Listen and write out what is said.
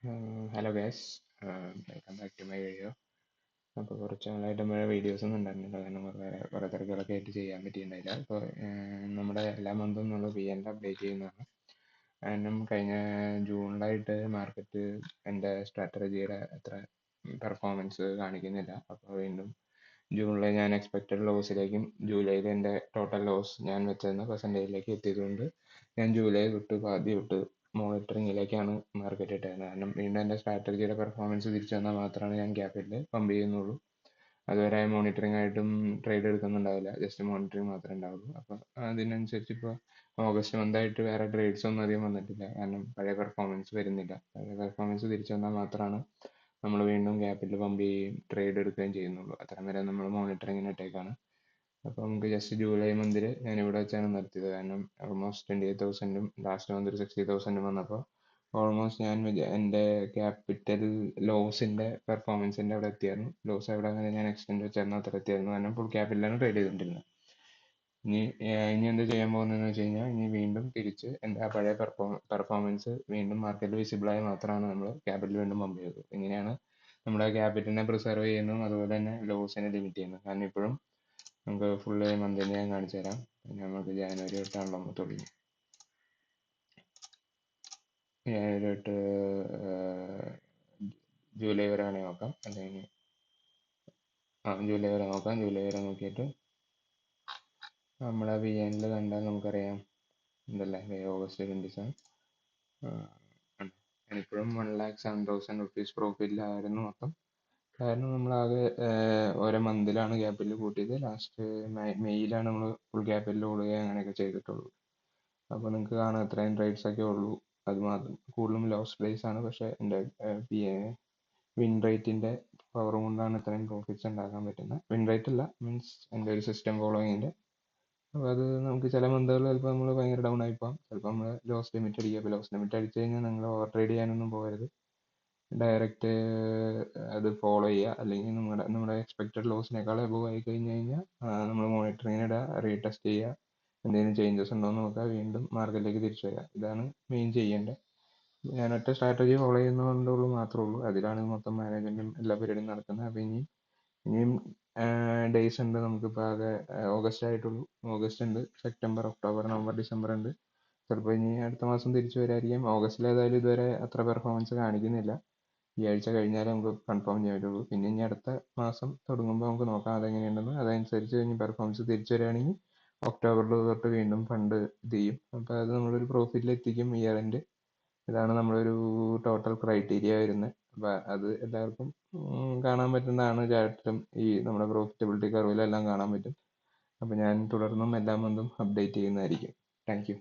Hello guys, welcome back to my video. അപ്പോൾ കുറച്ച് നാളായിട്ട് നമ്മുടെ വീഡിയോസ് ഒന്നും ഉണ്ടായിരുന്നില്ല, കാരണം കുറേ തിരക്കുകളൊക്കെ ആയിട്ട് ചെയ്യാൻ പറ്റിയിട്ടുണ്ടായില്ല. അപ്പോൾ നമ്മുടെ എല്ലാ മന്തും നമ്മൾ PN അപ്ഡേറ്റ് ചെയ്യുന്നതാണ്. കാരണം കഴിഞ്ഞ ജൂണിലായിട്ട് മാർക്കറ്റ് എൻ്റെ സ്ട്രാറ്റജിയുടെ അത്ര പെർഫോമൻസ് കാണിക്കുന്നില്ല. അപ്പോൾ വീണ്ടും ജൂണിൽ ഞാൻ എക്സ്പെക്റ്റഡ് ലോസിലേക്കും ജൂലൈയിൽ എൻ്റെ ടോട്ടൽ ലോസ് ഞാൻ വെച്ചിരുന്ന പെർസെൻറ്റേജിലേക്ക് എത്തിയതുകൊണ്ട് ഞാൻ ജൂലൈ തൊട്ട് പാതി തൊട്ട് മോണിറ്ററിങ്ങിലേക്കാണ് മാർക്കറ്റ് ഇട്ടത്. കാരണം വീണ്ടും എൻ്റെ സ്ട്രാറ്റജിയുടെ പെർഫോമൻസ് തിരിച്ചു വന്നാൽ മാത്രമാണ് ഞാൻ ക്യാപിറ്റൽ പമ്പ് ചെയ്യുന്നുള്ളൂ. അതുവരെ മോണിറ്ററിംഗ് ആയിട്ടും ട്രേഡ് എടുക്കുന്നുണ്ടാവില്ല, ജസ്റ്റ് മോണിറ്ററിംഗ് മാത്രമേ ഉണ്ടാവുള്ളൂ. അപ്പം അതിനനുസരിച്ച് ഇപ്പോൾ ഓഗസ്റ്റ് മന്തായിട്ട് വേറെ ട്രേഡ്സ് ഒന്നും അധികം വന്നിട്ടില്ല, കാരണം പഴയ പെർഫോമൻസ് വരുന്നില്ല. പഴയ പെർഫോമൻസ് തിരിച്ചു വന്നാൽ മാത്രമാണ് നമ്മൾ വീണ്ടും ക്യാപിറ്റൽ പമ്പ് ചെയ്യുകയും ട്രേഡ് എടുക്കുകയും ചെയ്യുന്നുള്ളൂ. അത്രയും വരെ നമ്മൾ മോണിറ്ററിങ്ങിന് ഇട്ടേക്കാണ്. അപ്പോൾ നമുക്ക് ജസ്റ്റ് ജൂലൈ മന്തിൽ ഞാൻ ഇവിടെ വെച്ചാണ് നിർത്തിയത്, കാരണം ഓൾമോസ്റ്റ് 28,000 ലാസ്റ്റ് മന്ത് ഒരു 60,000 വന്നപ്പോൾ ഓൾമോസ്റ്റ് ഞാൻ എൻ്റെ ക്യാപിറ്റൽ ലോസിൻ്റെ പെർഫോമൻസിൻ്റെ അവിടെ എത്തിയായിരുന്നു. ലോസ് എവിടെ അങ്ങനെ ഞാൻ എക്സ്റ്റെൻഡ് വെച്ചായിരുന്നു അത്ര എത്തിയായിരുന്നു, കാരണം ഫുൾ ക്യാപിറ്റലാണ് ട്രേഡ് ചെയ്തുകൊണ്ടിരുന്നത്. ഇനി എന്ത് ചെയ്യാൻ പോകുന്നതെന്ന് വെച്ച് കഴിഞ്ഞാൽ, ഇനി വീണ്ടും തിരിച്ച് എൻ്റെ ആ പഴയ പെർഫോമൻസ് വീണ്ടും മാർക്കറ്റിൽ വിസിബിളായി മാത്രമാണ് നമ്മൾ ക്യാപിറ്റൽ വീണ്ടും പമ്പ് ചെയ്തത്. ഇങ്ങനെയാണ് നമ്മുടെ ക്യാപിറ്റലിനെ പ്രിസർവ് ചെയ്യുന്നതും അതുപോലെ തന്നെ ലോസിനെ ലിമിറ്റ് ചെയ്യുന്നത്. കാരണം ഇപ്പോഴും നമുക്ക് ഫുള്ള് മന്തിനെ ഞാൻ കാണിച്ചു തരാം. നമുക്ക് ജാനുവരി തൊട്ടാണല്ലോ നമ്മൾ തുടങ്ങി. ജാനുവരി തൊട്ട് ജൂലൈ വരെ വേണമെങ്കിൽ നോക്കാം, അല്ലെങ്കിൽ ജൂലൈ വരെ നോക്കാം. ജൂലൈ വരെ നോക്കിയിട്ട് നമ്മളെ VNൽ കണ്ടാൽ നമുക്കറിയാം എന്തല്ലേ, ഓഗസ്റ്റ് 27 ഞാനിപ്പോഴും 1,07,000 റുപ്പീസ് പ്രോഫിറ്റിലായിരുന്നു മൊത്തം. കാരണം നമ്മളാകെ ഓരോ മന്തിലാണ് ക്യാപിറ്റൽ കൂട്ടിയത്. ലാസ്റ്റ് മെയ്യിലാണ് നമ്മൾ ഫുൾ ക്യാപിറ്റൽ കൂടുകയും അങ്ങനെയൊക്കെ ചെയ്തിട്ടുള്ളൂ. അപ്പോൾ നിങ്ങൾക്ക് കാണാം ഇത്രയും ട്രേഡ്സ് ഒക്കെ ഉള്ളൂ. അത് മാത്രം കൂടുതലും ലോസ് പ്ലേസ് ആണ്. പക്ഷേ എൻ്റെ വിൻ റേറ്റിൻ്റെ പവർ കൊണ്ടാണ് ഇത്രയും പ്രോഫിറ്റ്സ് ഉണ്ടാക്കാൻ പറ്റുന്നത്. വിൻ റേറ്റ് അല്ല, മീൻസ് എൻ്റെ ഒരു സിസ്റ്റം ഫോളോയിങ്ങിൻ്റെ. അപ്പോൾ അത് നമുക്ക് ചില മന്തുകൾ ചിലപ്പോൾ നമ്മൾ ഭയങ്കര ഡൗൺ ആയിപ്പോകാം, ചിലപ്പോൾ നമ്മൾ ലോസ് ലിമിറ്റ് അടിക്കുക. അപ്പോൾ ലോസ് ലിമിറ്റ് അടിച്ചു കഴിഞ്ഞാൽ നിങ്ങൾ ഓവർ ട്രേഡ് ചെയ്യാനൊന്നും പോകരുത്. ഡയറക്റ്റ് അത് ഫോളോ ചെയ്യുക, അല്ലെങ്കിൽ നമ്മുടെ എക്സ്പെക്റ്റഡ് ലോസിനേക്കാൾ എബവ് ആയി കഴിഞ്ഞ് കഴിഞ്ഞാൽ നമ്മൾ മോണിറ്ററിങ്ങിനിടുക, റീടെസ്റ്റ് ചെയ്യുക, എന്തെങ്കിലും ചേഞ്ചസ് ഉണ്ടോ എന്ന് നോക്കുക, വീണ്ടും മാർക്കറ്റിലേക്ക് തിരിച്ചു വരിക. ഇതാണ് മെയിൻ ചെയ്യേണ്ടത്. ഞാൻ ഒറ്റ സ്ട്രാറ്റജി ഫോളോ ചെയ്യുന്നതുകൊണ്ടുള്ളൂ മാത്രമേ ഉള്ളൂ. അതിലാണ് മൊത്തം മാനേജ്മെൻറ്റും എല്ലാ പരിപാടിയും നടക്കുന്നത്. അപ്പോൾ ഇനിയും ഡേയ്സ് ഉണ്ട്. നമുക്കിപ്പോൾ ആകെ ഓഗസ്റ്റ് ആയിട്ടുള്ളൂ. ഓഗസ്റ്റ് ഉണ്ട്, സെപ്റ്റംബർ, ഒക്ടോബർ, നവംബർ, ഡിസംബർ ഉണ്ട്. ചിലപ്പോൾ ഇനി അടുത്ത മാസം തിരിച്ചു വരായിരിക്കും. ഓഗസ്റ്റിൽ ഏതായാലും ഇതുവരെ അത്ര പെർഫോമൻസ് കാണിക്കുന്നില്ല. ഈ ആഴ്ച കഴിഞ്ഞാലേ നമുക്ക് കൺഫേം ചെയ്യാൻ പറ്റുള്ളൂ. പിന്നെ ഇനി അടുത്ത മാസം തുടങ്ങുമ്പോൾ നമുക്ക് നോക്കാം അതെങ്ങനെയുണ്ടെന്ന്. അതനുസരിച്ച് ഇനി പെർഫോമൻസ് തിരിച്ചു വരികയാണെങ്കിൽ ഒക്ടോബറിൽ തൊട്ട് വീണ്ടും ഫണ്ട് ഇത് ചെയ്യും. അപ്പോൾ അത് നമ്മളൊരു പ്രോഫിറ്റിൽ എത്തിക്കും ഇയർ എൻഡ്. ഇതാണ് നമ്മളൊരു ടോട്ടൽ ക്രൈറ്റീരിയ വരുന്നത്. അപ്പോൾ അത് എല്ലാവർക്കും കാണാൻ പറ്റുന്നതാണ്. ചാർട്ടിലും ഈ നമ്മുടെ പ്രോഫിറ്റബിലിറ്റി കർവിലെല്ലാം കാണാൻ പറ്റും. അപ്പോൾ ഞാൻ തുടർന്നും എല്ലാ മന്തും അപ്ഡേറ്റ് ചെയ്യുന്നതായിരിക്കും. Thank you.